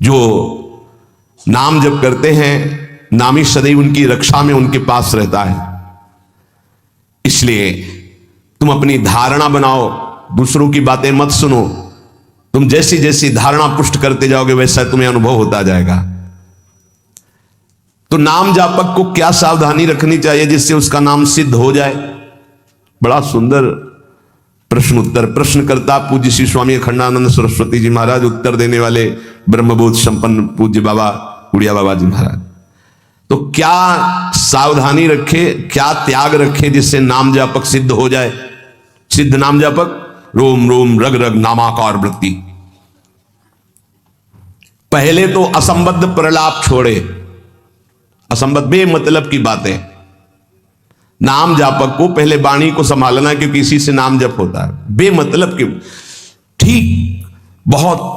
जो नाम जप करते हैं, नामी सदैव उनकी रक्षा में उनके पास रहता है। इसलिए तुम अपनी धारणा बनाओ, दूसरों की बातें मत सुनो। तुम जैसी जैसी धारणा पुष्ट करते जाओगे वैसा तुम्हें अनुभव होता जाएगा। तो नाम जापक को क्या सावधानी रखनी चाहिए जिससे उसका नाम सिद्ध हो जाए? बड़ा सुंदर प्रश्न उत्तर प्रश्नकर्ता पूज्य श्री स्वामी अखंडानंद सरस्वती जी महाराज, उत्तर देने वाले ब्रह्मबोध संपन्न पूज्य बाबा उड़िया बाबा जी महाराज। तो क्या सावधानी रखे, क्या त्याग रखे जिससे नाम जापक सिद्ध हो जाए? सिद्ध नाम जापक रोम रोम रग रग नामाकार वृत्ति। पहले तो असंबद्ध प्रलाप छोड़े, असंबद्ध बेमतलब की बातें। नाम जापक को पहले वाणी को संभालना, क्योंकि इसी से नाम जप होता है। बेमतलब के ठीक बहुत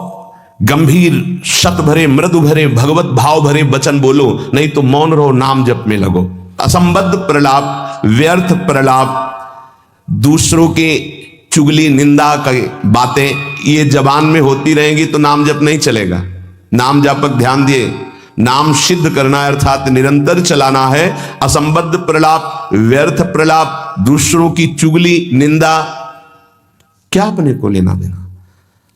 गंभीर शत भरे मृदु भरे भगवत भाव भरे वचन बोलो, नहीं तो मौन रहो, नाम जप में लगो। असंबद्ध प्रलाप, व्यर्थ प्रलाप, दूसरों के चुगली निंदा की बातें ये जबान में होती रहेंगी तो नाम जप नहीं चलेगा। नाम जापक ध्यान दिए, नाम सिद्ध करना है अर्थात निरंतर चलाना है। असंबद्ध प्रलाप, व्यर्थ प्रलाप, दूसरों की चुगली निंदा, क्या अपने को लेना देना?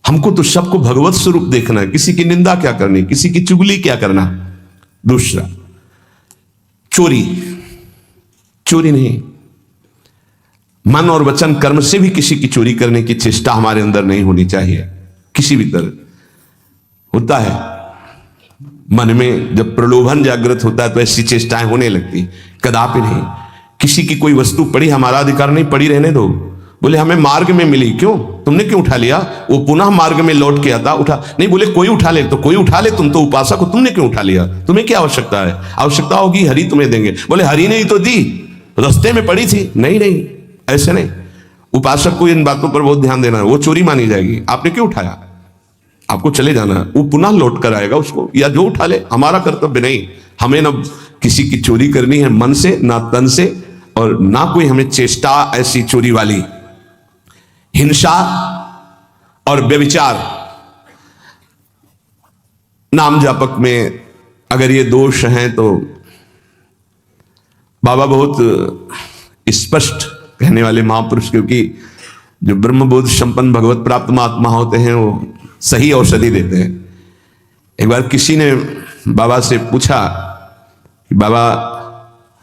हमको तो सबको भगवत स्वरूप देखना है। किसी की निंदा क्या करनी, किसी की चुगली क्या करना। दूसरा, चोरी, चोरी नहीं, मन और वचन कर्म से भी किसी की चोरी करने की चेष्टा हमारे अंदर नहीं होनी चाहिए। किसी भी तरह होता है मन में जब प्रलोभन जागृत होता है तो ऐसी चेष्टाएं होने लगती, कदापि नहीं। किसी की कोई वस्तु पड़ी, हमारा अधिकार नहीं, पड़ी रहने दो। बोले हमें मार्ग में मिली, क्यों, तुमने क्यों उठा लिया? वो पुनः मार्ग में लौट के आता, उठा नहीं। बोले कोई उठा ले, तो कोई उठा ले, तुम तो उपासक हो, तुमने क्यों उठा लिया? तुम्हें क्या आवश्यकता है? आवश्यकता होगी हरि तुम्हें देंगे। बोले हरि ने ही तो दी, रास्ते में पड़ी थी। नहीं नहीं, ऐसे नहीं। उपासक को इन बातों पर बहुत ध्यान देना है, वो चोरी मानी जाएगी। आपने क्यों उठाया? आपको चले जाना है, वो पुनः लौट कर आएगा उसको, या जो उठा ले। हमारा कर्तव्य नहीं, हमें न किसी की चोरी करनी है मन से, ना तन से, और ना कोई हमें चेष्टा ऐसी चोरी वाली। हिंसा और व्यभिचार नाम जापक में अगर ये दोष हैं तो बाबा बहुत स्पष्ट कहने वाले महापुरुष, क्योंकि जो ब्रह्मबोध संपन्न भगवत प्राप्त महात्मा होते हैं वो सही औषधि देते हैं। एक बार किसी ने बाबा से पूछा कि बाबा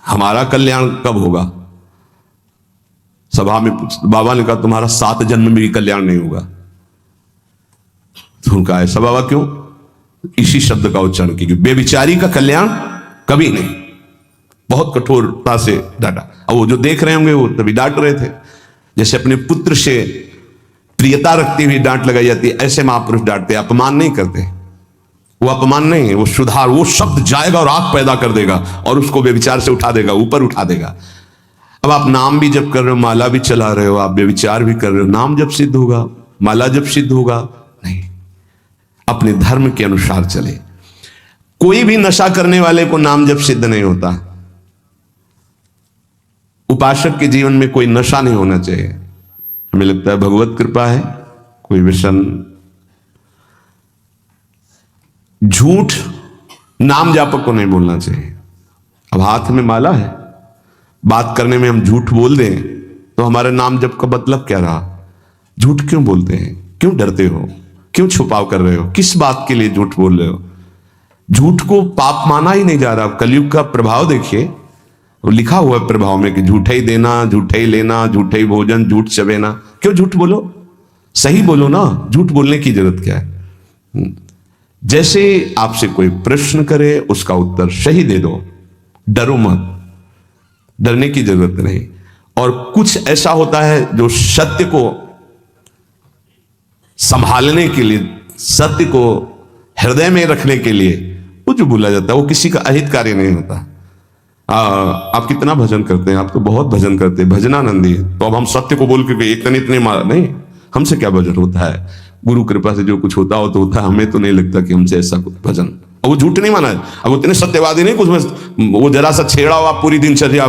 हमारा कल्याण कब होगा? सभा में बाबा ने कहा तुम्हारा 7 जन्म में भी कल्याण नहीं होगा। तो उनका ऐसा बाबा क्यों? इसी शब्द का उच्चारण कीजिए, बेविचारी का कल्याण कभी नहीं। बहुत कठोरता से डांटा। अब वो जो देख रहे होंगे वो तभी डांट रहे थे, जैसे अपने पुत्र से प्रियता रखती हुई डांट लगाई जाती है, ऐसे महापुरुष डांटते, अपमान नहीं करते। वो अपमान नहीं है, वो सुधार, वो शब्द जाएगा और आग पैदा कर देगा और उसको व्यभिचार से उठा देगा, ऊपर उठा देगा। अब आप नाम भी जप कर रहे हो, माला भी चला रहे हो, आप व्यभिचार भी कर रहे हो, नाम जब सिद्ध होगा, माला जब सिद्ध होगा? नहीं। अपने धर्म के अनुसार चले। कोई भी नशा करने वाले को नाम जब सिद्ध नहीं होता। उपासक के जीवन में कोई नशा नहीं होना चाहिए। हमें लगता है भगवत कृपा है, कोई व्यसन, झूठ नाम जापक को नहीं बोलना चाहिए। अब हाथ में माला है, बात करने में हम झूठ बोल दें तो हमारे नाम जप का मतलब क्या रहा? झूठ क्यों बोलते हैं? क्यों डरते हो? क्यों छुपाव कर रहे हो? किस बात के लिए झूठ बोल रहे हो? झूठ को पाप माना ही नहीं जा रहा। कलयुग का प्रभाव देखिए, वो लिखा हुआ है प्रभाव में कि झूठे ही देना, झूठे ही लेना, झूठे ही भोजन, झूठ चबेना। क्यों झूठ बोलो? सही बोलो ना, झूठ बोलने की जरूरत क्या है? जैसे आपसे कोई प्रश्न करे उसका उत्तर सही दे दो, डरो मत, डरने की जरूरत नहीं। और कुछ ऐसा होता है जो सत्य को संभालने के लिए, सत्य को हृदय में रखने के लिए वो जो बोला जाता है वो किसी का अहित कार्य नहीं होता। आप कितना भजन करते हैं? आप तो बहुत भजन करते हैं, भजनानंदी है। तो अब हम सत्य को बोल के इतने मारा नहीं, हमसे क्या भजन होता है? गुरु कृपा से जो कुछ होता हो तो होता है। हमें तो नहीं लगता कि हमसे ऐसा कुछ भजन, और वो झूठ नहीं माना है। अब उतने सत्यवादी नहीं कुछ में वो जरा सा छेड़ा हो, आप पूरी दिनचर्या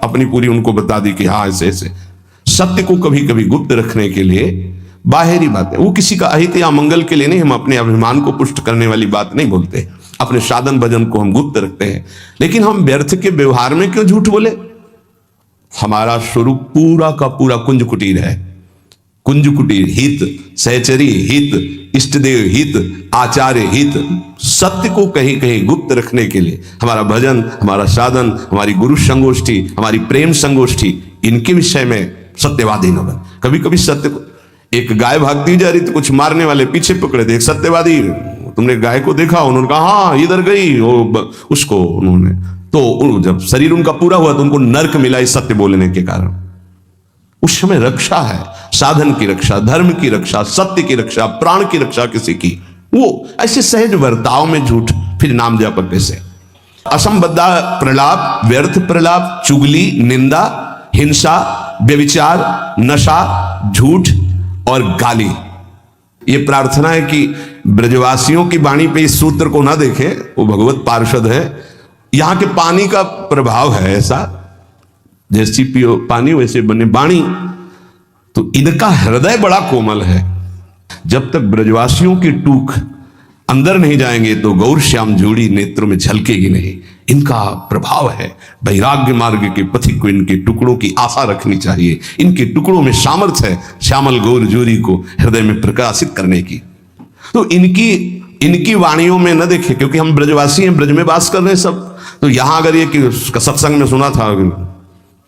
अपनी पूरी उनको बता दी कि हाँ ऐसे ऐसे। सत्य को कभी कभी गुप्त रखने के लिए बाहरी बात है, वो किसी का अहित या मंगल के लिए नहीं। हम अपने अभिमान को पुष्ट करने वाली बात नहीं बोलते, अपने साधन भजन को हम गुप्त रखते हैं। लेकिन हम व्यर्थ के व्यवहार में क्यों झूठ बोले? हमारा स्वरूप पूरा का पूरा कुंज कुटीर है। कुंज कुटीर हित, सहचरी हित, इष्टदेव हित, आचार्य हित, सत्य को कहीं कहीं गुप्त रखने के लिए हमारा भजन, हमारा साधन, हमारी गुरु संगोष्ठी, हमारी प्रेम संगोष्ठी, इनके विषय में सत्यवादी न बन। कभी कभी सत्य को, एक गाय भागती जा रही थी, कुछ मारने वाले पीछे पकड़े थे, एक सत्यवादी, तुमने गाय को देखा? उन्होंने कहा हाँ इधर गई, उसको उन्होंने, तो जब शरीर उनका पूरा हुआ तो उनको नर्क मिला इस सत्य बोलने के कारण। उस समय रक्षा है, साधन की रक्षा, धर्म की रक्षा, सत्य की रक्षा, प्राण की रक्षा किसी की, वो ऐसे सहज वर्ताव में झूठ, फिर नाम जप कैसे? असंबद्धा प्रलाप, व्यर्थ प्रलाप, चुगली, निंदा, हिंसा, व्यभिचार, नशा, झूठ और गाली। ये प्रार्थना है कि ब्रजवासियों की वाणी पे इस सूत्र को ना देखें, वो भगवत पार्षद है। यहां के पानी का प्रभाव है ऐसा, जैसी पियो पानी वैसे बने वाणी। तो इनका हृदय बड़ा कोमल है। जब तक ब्रजवासियों की टूक अंदर नहीं जाएंगे तो गौर श्याम जोड़ी नेत्रों में झलकेगी नहीं। इनका प्रभाव है। वैराग्य मार्ग के पथिक को इनके टुकड़ों की आशा रखनी चाहिए। इनके टुकड़ों में सामर्थ्य है श्यामल गौर जोड़ी को हृदय में प्रकाशित करने की। तो इनकी वाणियों में न देखे, क्योंकि हम ब्रजवासी हैं, ब्रज में वास कर रहे हैं सब। तो यहां अगर ये सत्संग में सुना था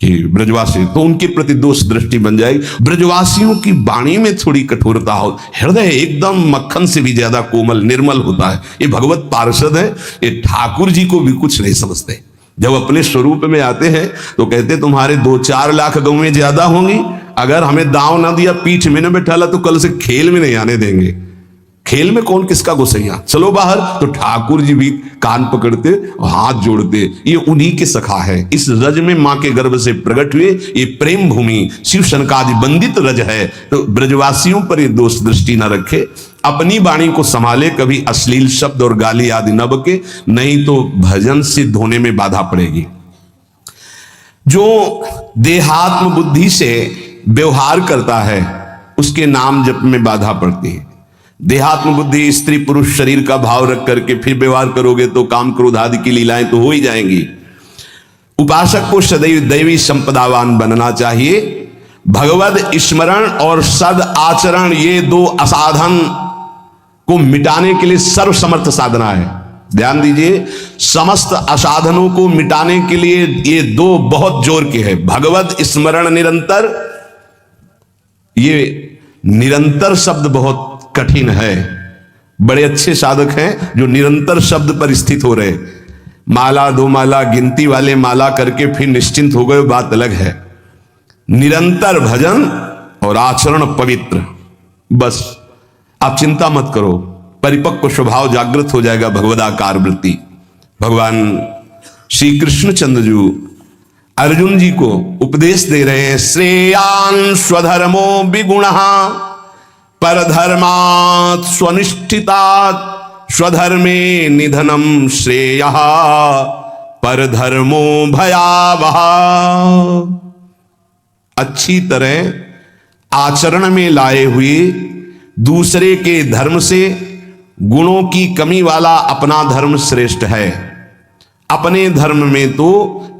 कि ब्रजवासी, तो उनके प्रति दोष दृष्टि बन जाएगी। ब्रजवासियों की वाणी में थोड़ी कठोरता हो, हृदय एकदम मक्खन से भी ज्यादा कोमल निर्मल होता है। ये भगवत पार्षद है, ये ठाकुर जी को भी कुछ नहीं समझते। जब अपने स्वरूप में आते हैं तो कहते तुम्हारे 2-4 लाख गौएं ज्यादा होंगी, अगर हमें दांव ना दिया, पीठ में न बैठाला तो कल से खेल में नहीं आने देंगे। खेल में कौन किसका गोसैया, चलो बाहर। तो ठाकुर जी भी कान पकड़ते, हाथ जोड़ते, ये उन्हीं के सखा है। इस रज में मां के गर्भ से प्रकट हुए ये प्रेम भूमि शिव शनकादि बंदित रज है। तो ब्रजवासियों पर ये दोष दृष्टि न रखे, अपनी वाणी को संभाले, कभी अश्लील शब्द और गाली आदि न बके, नहीं तो भजन सिद्ध होने में बाधा पड़ेगी। जो देहात्म बुद्धि से व्यवहार करता है उसके नाम जप में बाधा पड़ती है। देहात्म बुद्धि स्त्री पुरुष शरीर का भाव रख करके फिर व्यवहार करोगे तो काम क्रोध आदि की लीलाएं तो हो ही जाएंगी। उपासक को सदैव दैवी संपदावान बनना चाहिए। भगवद स्मरण और सद आचरण, ये 2 असाधन को मिटाने के लिए सर्वसमर्थ साधना है। ध्यान दीजिए, समस्त असाधनों को मिटाने के लिए ये 2 बहुत जोर के हैं। भगवद स्मरण निरंतर, ये निरंतर शब्द बहुत कठिन है। बड़े अच्छे साधक हैं जो निरंतर शब्द पर स्थित हो रहे, माला 2 माला गिनती वाले माला करके फिर निश्चिंत हो गए, बात अलग है। निरंतर भजन और आचरण पवित्र, बस आप चिंता मत करो, परिपक्व स्वभाव जागृत हो जाएगा, भगवदाकार वृत्ति। भगवान श्री कृष्णचंद्र जी अर्जुन जी को उपदेश दे रहे हैं, श्रेयान स्वधर्मो विगुणः परधर्मात् स्वनिष्ठितात् स्वधर्मे निधनम श्रेयः परधर्मो भयावह। अच्छी तरह आचरण में लाए हुए दूसरे के धर्म से गुणों की कमी वाला अपना धर्म श्रेष्ठ है। अपने धर्म में तो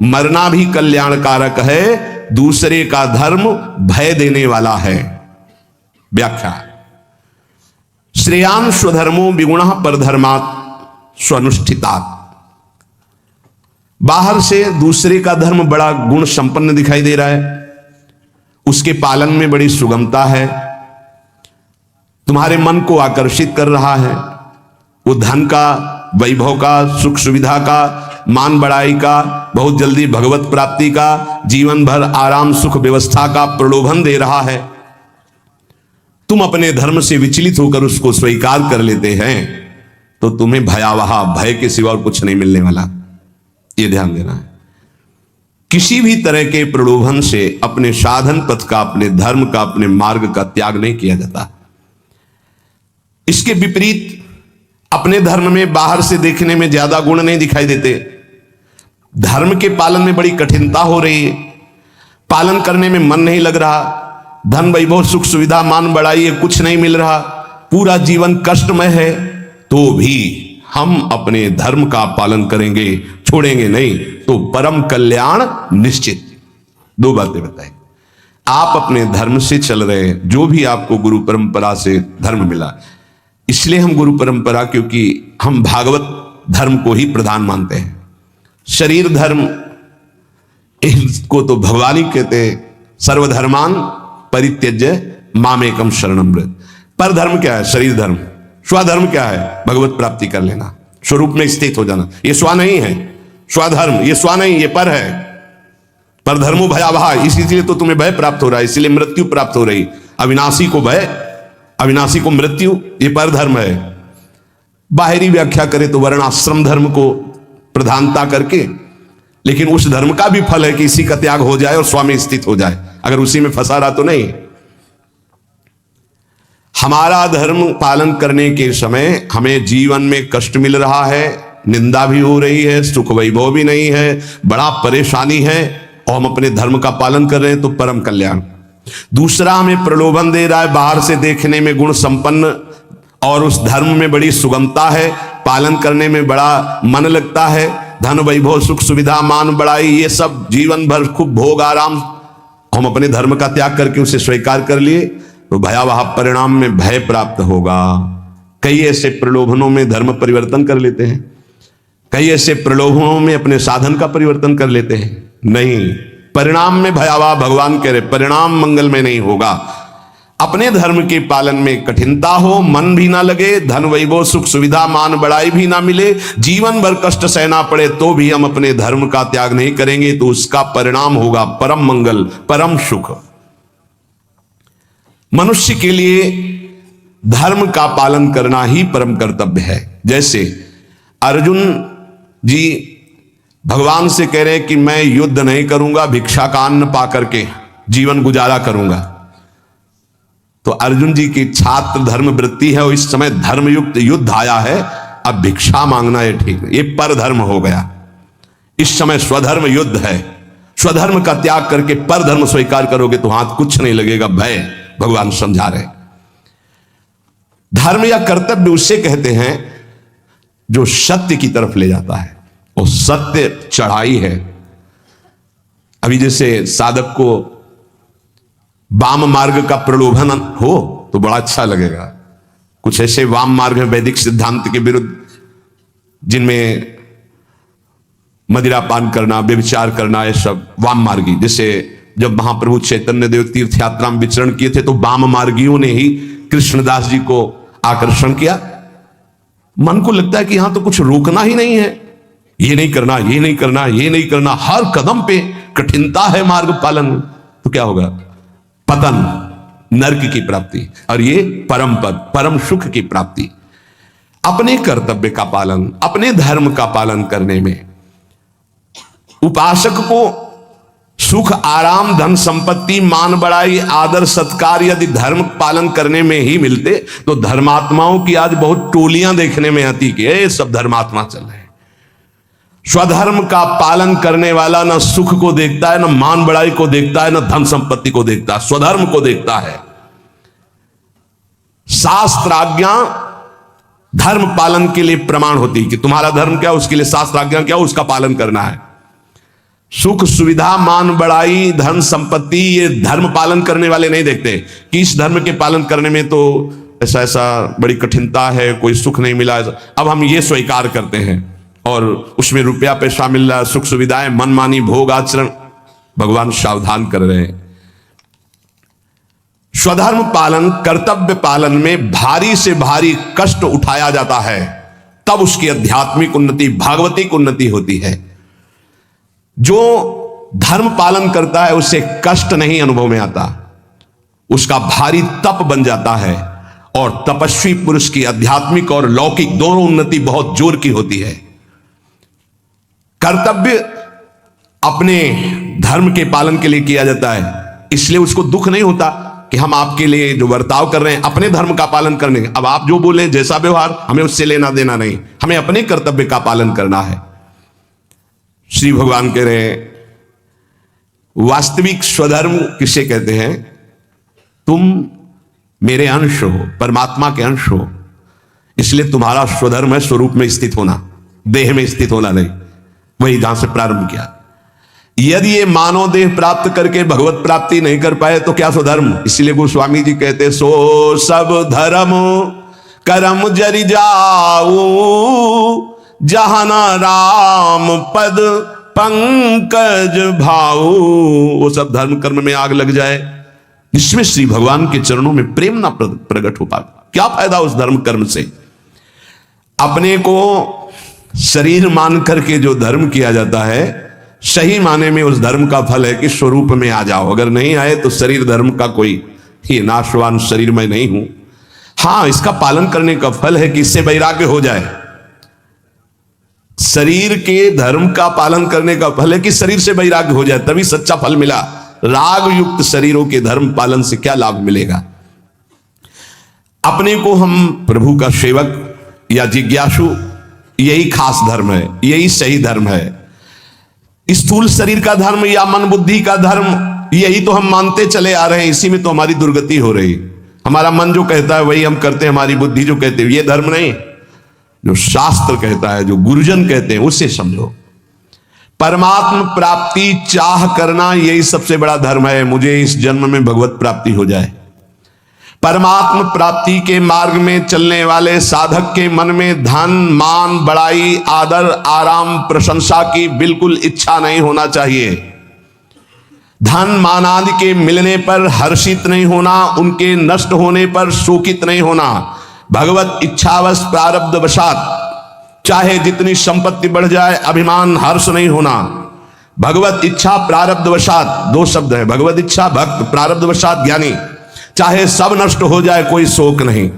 मरना भी कल्याणकारक है, दूसरे का धर्म भय देने वाला है। व्याख्या, श्रेयान स्वधर्मो विगुणः परधर्मात् स्वनुष्ठितात्। बाहर से दूसरे का धर्म बड़ा गुण संपन्न दिखाई दे रहा है, उसके पालन में बड़ी सुगमता है, तुम्हारे मन को आकर्षित कर रहा है। वो धन का, वैभव का, सुख सुविधा का, मान बढ़ाई का, बहुत जल्दी भगवत प्राप्ति का, जीवन भर आराम सुख व्यवस्था का प्रलोभन दे रहा है। तुम अपने धर्म से विचलित होकर उसको स्वीकार कर लेते हैं तो तुम्हें भयावह, भय के सिवा और कुछ नहीं मिलने वाला। यह ध्यान देना है। किसी भी तरह के प्रलोभन से अपने साधन पथ का, अपने धर्म का, अपने मार्ग का त्याग नहीं किया जाता। इसके विपरीत अपने धर्म में बाहर से देखने में ज्यादा गुण नहीं दिखाई देते, धर्म के पालन में बड़ी कठिनता हो रही है, पालन करने में मन नहीं लग रहा, धन वैभव सुख सुविधा मान बढ़ाई, ये कुछ नहीं मिल रहा, पूरा जीवन कष्टमय है, तो भी हम अपने धर्म का पालन करेंगे, छोड़ेंगे नहीं, तो परम कल्याण निश्चित। दो बातें बताई। आप अपने धर्म से चल रहे हैं, जो भी आपको गुरु परंपरा से धर्म मिला, इसलिए हम गुरु परंपरा, क्योंकि हम भागवत धर्म को ही प्रधान मानते हैं। शरीर धर्म इसको तो भगवान ही कहते हैं, सर्वधर्मान परित्यज्य मामेकम शरणम व्रज। पर धर्म क्या है? शरीर धर्म। स्वधर्म क्या है? भगवत प्राप्ति कर लेना, स्वरूप में स्थित हो जाना। ये स्व नहीं है स्वधर्म, ये स्व नहीं, ये पर है। पर धर्मो भयावह, इसीलिए तो तुम्हें भय प्राप्त हो रहा है, इसलिए मृत्यु प्राप्त हो रही। अविनाशी को भय, अविनाशी को मृत्यु, ये पर धर्म है। बाहरी व्याख्या करें तो वर्णाश्रम धर्म को प्रधानता करके, लेकिन उस धर्म का भी फल है कि इसी का त्याग हो जाए और स्वामी स्थित हो जाए। अगर उसी में फंसा रहा तो नहीं। हमारा धर्म पालन करने के समय हमें जीवन में कष्ट मिल रहा है, निंदा भी हो रही है, सुख वैभव भी नहीं है, बड़ा परेशानी है, और हम अपने धर्म का पालन कर रहे हैं, तो परम कल्याण। दूसरा, हमें प्रलोभन दे रहा है, बाहर से देखने में गुण संपन्न और उस धर्म में बड़ी सुगमता है, पालन करने में बड़ा मन लगता है, धन वैभव सुख सुविधा मान बढ़ाई, ये सब जीवन भर खूब भोग आराम, हम अपने धर्म का त्याग करके उसे स्वीकार कर लिए, तो भयावह परिणाम में भय प्राप्त होगा। कई ऐसे प्रलोभनों में धर्म परिवर्तन कर लेते हैं, कई ऐसे प्रलोभनों में अपने साधन का परिवर्तन कर लेते हैं। नहीं, परिणाम में भयावह, भगवान कह रहे परिणाम मंगलमय नहीं होगा। अपने धर्म के पालन में कठिनता हो, मन भी ना लगे, धन वैभव सुख सुविधा मान बढ़ाई भी ना मिले, जीवन भर कष्ट सहना पड़े, तो भी हम अपने धर्म का त्याग नहीं करेंगे, तो उसका परिणाम होगा परम मंगल, परम सुख। मनुष्य के लिए धर्म का पालन करना ही परम कर्तव्य है। जैसे अर्जुन जी भगवान से कह रहे हैं कि मैं युद्ध नहीं करूंगा, भिक्षा का अन्न पा करके जीवन गुजारा करूंगा। तो अर्जुन जी की छात्र धर्म वृत्ति है, और इस समय धर्मयुक्त युद्ध आया है, अब भिक्षा मांगना ये ठीक नहीं, ये पर धर्म हो गया। इस समय स्वधर्म युद्ध है, स्वधर्म का त्याग करके पर धर्म स्वीकार करोगे तो हाथ कुछ नहीं लगेगा, भय। भगवान समझा रहे, धर्म या कर्तव्य उसे कहते हैं जो सत्य की तरफ ले जाता है, और सत्य चढ़ाई है। अभी जैसे साधक को वाम मार्ग का प्रलोभन हो तो बड़ा अच्छा लगेगा। कुछ ऐसे वाम मार्ग है वैदिक सिद्धांत के विरुद्ध, जिनमें मदिरा पान करना, व्यभिचार करना, ये सब वाम मार्गी। जैसे जब महाप्रभु चैतन्य देव तीर्थ यात्रा में विचरण किए थे, तो वाम मार्गियों ने ही कृष्णदास जी को आकर्षण किया। मन को लगता है कि यहां तो कुछ रोकना ही नहीं है, ये नहीं करना, ये नहीं करना, ये नहीं करना, हर कदम पे कठिनता है मार्ग पालन, तो क्या होगा? पतन, नरक की प्राप्ति, और ये परम पद, परम सुख की प्राप्ति। अपने कर्तव्य का पालन, अपने धर्म का पालन करने में उपासक को सुख आराम धन संपत्ति मान बढ़ाई आदर सत्कार यदि धर्म पालन करने में ही मिलते, तो धर्मात्माओं की आज बहुत टोलियां देखने में आती कि ये सब धर्मात्मा चल रहे हैं। स्वधर्म का पालन करने वाला न सुख को देखता है, न मान बढ़ाई को देखता है, न धन संपत्ति को देखता है, स्वधर्म को देखता है। शास्त्र आज्ञा धर्म पालन के लिए प्रमाण होती कि तुम्हारा धर्म क्या, उसके लिए शास्त्र आज्ञा क्या, उसका पालन करना है। सुख सुविधा मान बढ़ाई धन संपत्ति ये धर्म पालन करने वाले नहीं देखते कि इस धर्म के पालन करने में तो ऐसा ऐसा बड़ी कठिनता है, कोई सुख नहीं मिला, अब हम ये स्वीकार करते हैं और उसमें रुपया पैसा मिल रहा है, सुख सुविधाएं, मनमानी भोग आचरण। भगवान सावधान कर रहे हैं। स्वधर्म पालन कर्तव्य पालन में भारी से भारी कष्ट उठाया जाता है, तब उसकी आध्यात्मिक उन्नति भागवतिक उन्नति होती है। जो धर्म पालन करता है उसे कष्ट नहीं अनुभव में आता, उसका भारी तप बन जाता है, और तपस्वी पुरुष की आध्यात्मिक और लौकिक दोनों उन्नति बहुत जोर की होती है। कर्तव्य अपने धर्म के पालन के लिए किया जाता है, इसलिए उसको दुख नहीं होता कि हम आपके लिए जो बर्ताव कर रहे हैं अपने धर्म का पालन करने, अब आप जो बोले जैसा व्यवहार हमें उससे लेना देना नहीं, हमें अपने कर्तव्य का पालन करना है। श्री भगवान कह रहे हैं वास्तविक स्वधर्म किसे कहते हैं? तुम मेरे अंश हो, परमात्मा के अंश हो, इसलिए तुम्हारा स्वधर्म है स्वरूप में स्थित होना, देह में स्थित होना नहीं। वही जहां से प्रारंभ किया। यदि ये मानव देह प्राप्त करके भगवत प्राप्ति नहीं कर पाए तो क्या स्वधर्म? इसलिए गोस्वामी जी कहते सो सब धर्म करम जरि जाऊ, जहाना राम पद पंकज भाऊ। वो सब धर्म कर्म में आग लग जाए जिसमें श्री भगवान के चरणों में प्रेम ना प्रकट हो पाए, क्या फायदा उस धर्म कर्म से? अपने को शरीर मान करके जो धर्म किया जाता है, सही माने में उस धर्म का फल है कि स्वरूप में आ जाओ। अगर नहीं आए तो शरीर धर्म का कोई ही नाशवान शरीर में नहीं हूं। हां, इसका पालन करने का फल है कि इससे वैराग्य हो जाए। शरीर के धर्म का पालन करने का फल है कि शरीर से वैराग्य हो जाए, तभी सच्चा फल मिला। राग युक्त शरीरों के धर्म पालन से क्या लाभ मिलेगा? अपने को हम प्रभु का सेवक या जिज्ञासु, यही खास धर्म है, यही सही धर्म है। स्थूल शरीर का धर्म या मन बुद्धि का धर्म, यही तो हम मानते चले आ रहे हैं, इसी में तो हमारी दुर्गति हो रही। हमारा मन जो कहता है वही हम करते हैं, हमारी बुद्धि जो कहते हैं, ये धर्म नहीं। जो शास्त्र कहता है, जो गुरुजन कहते हैं, उससे समझो। परमात्म प्राप्ति चाह करना, यही सबसे बड़ा धर्म है। मुझे इस जन्म में भगवत प्राप्ति हो जाए। परमात्म प्राप्ति के मार्ग में चलने वाले साधक के मन में धन, मान, बड़ाई, आदर, आराम, प्रशंसा की बिल्कुल इच्छा नहीं होना चाहिए। धन मान आदि के मिलने पर हर्षित नहीं होना, उनके नष्ट होने पर शोकित नहीं होना। भगवत इच्छावश प्रारब्ध वशात चाहे जितनी संपत्ति बढ़ जाए, अभिमान, हर्ष नहीं होना। भगवत इच्छा प्रारब्ध वशात, दो शब्द है, भगवत इच्छा भक्त, प्रारब्ध वशात ज्ञानी। चाहे सब नष्ट हो जाए, कोई शोक नहीं।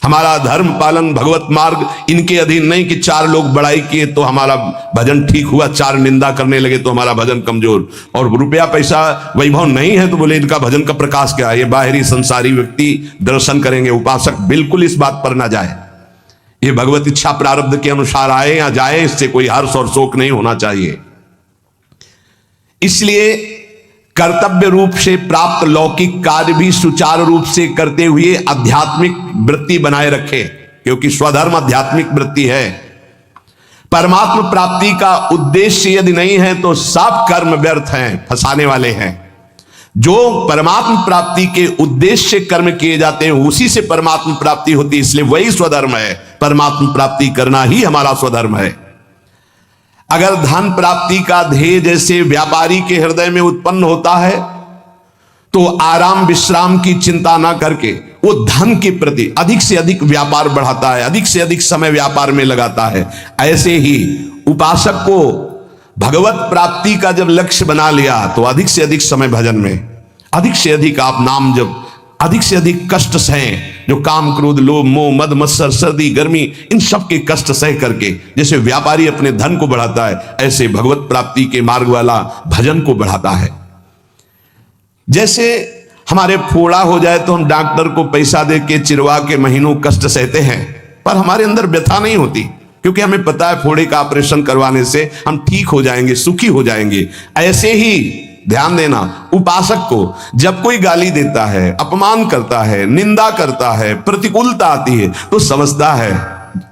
हमारा धर्म पालन, भगवत मार्ग इनके अधीन नहीं कि चार लोग बड़ाई किए तो हमारा भजन ठीक हुआ, चार निंदा करने लगे तो हमारा भजन कमजोर। और रुपया पैसा वैभव नहीं है तो बोले इनका भजन का प्रकाश क्या है? ये बाहरी संसारी व्यक्ति दर्शन करेंगे, उपासक बिल्कुल इस बात पर ना जाए। ये भगवत इच्छा प्रारब्ध के अनुसार आए या जाए, इससे कोई हर्ष और शोक नहीं होना चाहिए। इसलिए कर्तव्य रूप से प्राप्त लौकिक कार्य भी सुचारू रूप से करते हुए आध्यात्मिक वृत्ति बनाए रखे, क्योंकि स्वधर्म आध्यात्मिक वृत्ति है। परमात्मा प्राप्ति का उद्देश्य यदि नहीं है तो सब कर्म व्यर्थ हैं, फंसाने वाले हैं। जो परमात्मा प्राप्ति के उद्देश्य से कर्म किए जाते हैं उसी से परमात्मा प्राप्ति होती है, इसलिए वही स्वधर्म है। परमात्मा प्राप्ति करना ही हमारा स्वधर्म है। अगर धन प्राप्ति का ध्येय जैसे व्यापारी के हृदय में उत्पन्न होता है तो आराम विश्राम की चिंता ना करके वो धन के प्रति अधिक से अधिक व्यापार बढ़ाता है, अधिक से अधिक समय व्यापार में लगाता है। ऐसे ही उपासक को भगवत प्राप्ति का जब लक्ष्य बना लिया तो अधिक से अधिक समय भजन में, अधिक से अधिक आप नाम जब, अधिक से अधिक कष्ट सहें, जो काम, क्रोध, लोभ, मोह, मद, मत्सर, सर्दी, गर्मी, इन सब के कष्ट सह करके जैसे व्यापारी अपने धन को बढ़ाता है, ऐसे भगवत प्राप्ति के मार्ग वाला भजन को बढ़ाता है। जैसे हमारे फोड़ा हो जाए तो हम डॉक्टर को पैसा दे के चिरवा के महीनों कष्ट सहते हैं, पर हमारे अंदर व्यथा नहीं होती, क्योंकि हमें पता है फोड़े का ऑपरेशन करवाने से हम ठीक हो जाएंगे, सुखी हो जाएंगे। ऐसे ही ध्यान देना, उपासक को जब कोई गाली देता है, अपमान करता है, निंदा करता है, प्रतिकूलता आती है तो समझता है,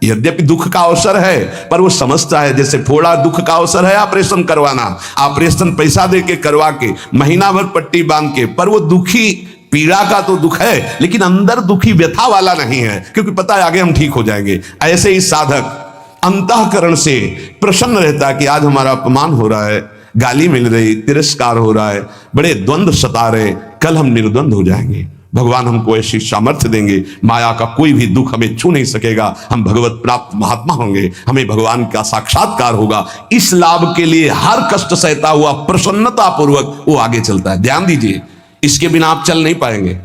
यद्यपि दुख का अवसर है पर वो समझता है जैसे फोड़ा दुख का अवसर है ऑपरेशन करवाना, ऑपरेशन पैसा दे के करवा के महीना भर पट्टी बांध के, पर वो दुखी, पीड़ा का तो दुख है लेकिन अंदर दुखी व्यथा वाला नहीं है, क्योंकि पता है आगे हम ठीक हो जाएंगे। ऐसे ही साधक अंतःकरण से प्रसन्न रहता है कि आज हमारा अपमान हो रहा है, गाली मिल रही, तिरस्कार हो रहा है, बड़े द्वंद्व सता रहे, कल हम निर्द्वंद हो जाएंगे। भगवान हमको ऐसी सामर्थ्य देंगे, माया का कोई भी दुख हमें छू नहीं सकेगा, हम भगवत प्राप्त महात्मा होंगे, हमें भगवान का साक्षात्कार होगा। इस लाभ के लिए हर कष्ट सहता हुआ प्रसन्नता पूर्वक वो आगे चलता है। ध्यान दीजिए, इसके बिना आप चल नहीं पाएंगे।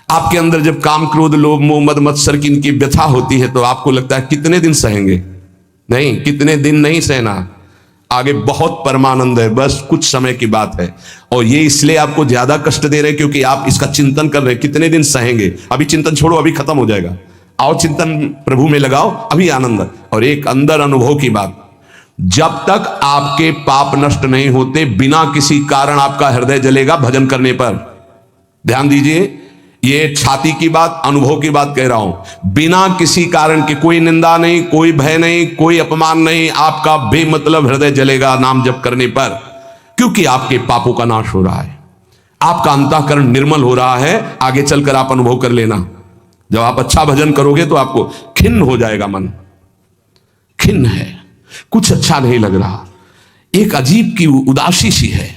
आपके अंदर जब काम, क्रोध, लोभ, मोह, मद, मत्सर की इनकी व्यथा होती है तो आपको लगता है कितने दिन सहेंगे? नहीं, कितने दिन नहीं सहना, आगे बहुत परमानंद है, बस कुछ समय की बात है। और ये इसलिए आपको ज्यादा कष्ट दे रहे हैं क्योंकि आप इसका चिंतन कर रहे हैं, कितने दिन सहेंगे। अभी चिंतन छोड़ो, अभी खत्म हो जाएगा, आओ चिंतन प्रभु में लगाओ, अभी आनंद। और एक अंदर अनुभव की बात, जब तक आपके पाप नष्ट नहीं होते, बिना किसी कारण आपका हृदय जलेगा भजन करने पर। ध्यान दीजिए, ये छाती की बात, अनुभव की बात कह रहा हूं। बिना किसी कारण के, कोई निंदा नहीं, कोई भय नहीं, कोई अपमान नहीं, आपका बेमतलब हृदय जलेगा नाम जप करने पर, क्योंकि आपके पापों का नाश हो रहा है, आपका अंतःकरण निर्मल हो रहा है। आगे चलकर आप अनुभव कर लेना, जब आप अच्छा भजन करोगे तो आपको खिन्न हो जाएगा, मन खिन्न है, कुछ अच्छा नहीं लग रहा, एक अजीब की उदासी सी है।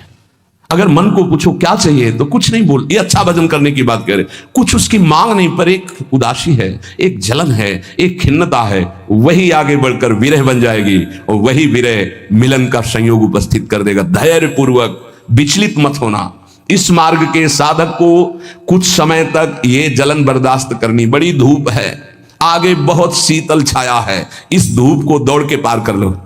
अगर मन को पूछो क्या चाहिए तो कुछ नहीं बोल, ये अच्छा भजन करने की बात करे, कुछ उसकी मांग नहीं, पर एक उदासी है, एक जलन है, एक खिन्नता है। वही आगे बढ़कर विरह बन जाएगी और वही विरह मिलन का संयोग उपस्थित कर देगा। धैर्य पूर्वक विचलित मत होना। इस मार्ग के साधक को कुछ समय तक ये जलन बर्दाश्त करनी, बड़ी धूप है, आगे बहुत शीतल छाया है, इस धूप को दौड़ के पार कर लो।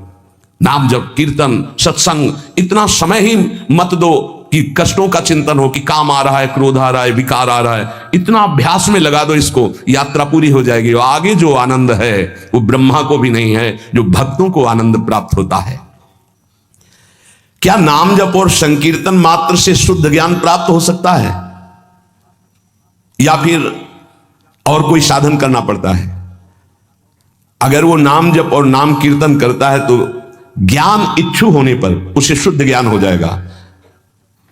नाम जप, कीर्तन, सत्संग, इतना समय ही मत दो कि कष्टों का चिंतन हो, कि काम आ रहा है, क्रोध आ रहा है, विकार आ रहा है, इतना अभ्यास में लगा दो इसको, यात्रा पूरी हो जाएगी। और आगे जो आनंद है वो ब्रह्मा को भी नहीं है, जो भक्तों को आनंद प्राप्त होता है। क्या नाम जप और संकीर्तन मात्र से शुद्ध ज्ञान प्राप्त हो सकता है, या फिर और कोई साधन करना पड़ता है? अगर वो नाम जप और नाम कीर्तन करता है तो ज्ञान इच्छु होने पर उसे शुद्ध ज्ञान हो जाएगा।